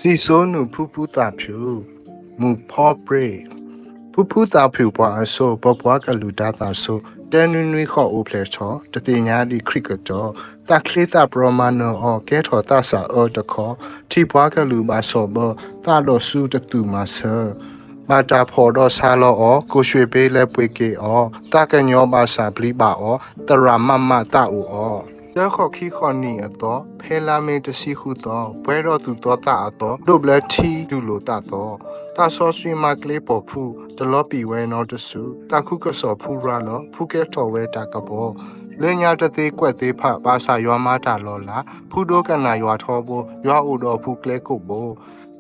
စီဆိုးနုဖူဖူတာဖြူမူဖော့ပရေဖူဖူတာဖြူပွားအဆိုပပွားကလူဒါတာဆိုတဲနွိနွိခေါ်အိုဖလက်ချောတတိညာဒီခရစ်ကတောတခလေးတာပရမနောအောကဲထော်တာစာအောတခေါ်ထိပွားကလူပါဆောဘတာလို့စုတတူမဆာမာတာဖော်တော့ဆာလောအောကိုရွှေပေးလဲပွေကေအောတကညောပါစာပလီပါအောတရမမတာအိုအောရခေါ်ခီခေါ်နီအတော့ဖဲလာမေတစီခုတော့ဘွဲတော့သူတော့တာအတော့ဒုဘလတီဒူလိုတာတော့တာဆောဆွေမကလေးပေါ်ဖူတလောပီဝဲနော်တဆူတခုကစောဖူရလောဖူကဲတော်ဝဲတာကပေါ်လင်းညာတသေးကွက်သေးဖဘာသာရွာမတာလောလာဖူဒိုကနာရွာထောဘောရွာအိုတော်ဖူကလဲကုတ်ဘော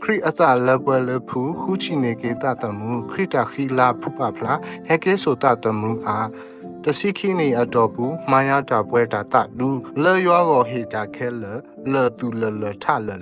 ခရီအတလပွဲလဖူဟူချီနေကေတတမှုခရီတာခီလာဖူပဖလာဟဲကဲဆိုတတမှုအားတစီခိနေအတော်ဘူးမာယာတာပွဲတာတလူလေရွာကိုဟေတာခဲလေတူလေထလေ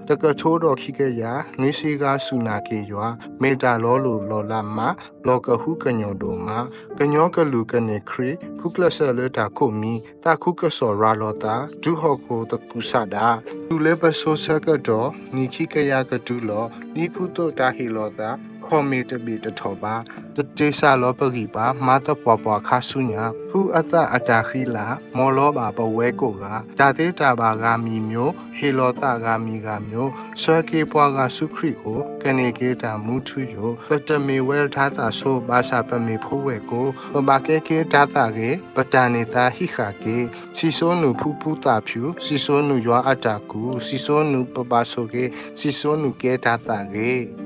တကချိုးတော်ခိကရနေစီကဆူနာကေရွာမေတာလောလိုလောလာမလောကဟုကညောတို့မှာကညောကလူကနေခရီဖုကလဆလတာခုမီတခုကစောရာလောတာဒူဟောကိုတကုဆတာသူလေပဆိုဆကတော့နိခိကရကတူလောနိဖုတောတာဟီလောတာခေါ်မီတဘီတထောပါတတေဆာလောပဂီပါမာတပွားပွားခါဆုညာဖူအတအတာခီလာမောလောပါပဝဲကိုကဒါသေးတာပါကမီမျိုးဟေလောတာကမီကမျိုးဆွဲကေပွားကဆုခရီကိုကနေကေတာမူထူယိုပတမီဝဲထားတာဆိုဘာသာပမီဖိုးဝဲကိုပပကေကေဒါတာကေပတန်နေတာဟိခါကေစီဆိုနုဖူဖူတာဖြူစီဆိုနုရွာအတာကူစီဆိုနုပပဆိုကေစီဆိုနုကေဒါတာကေ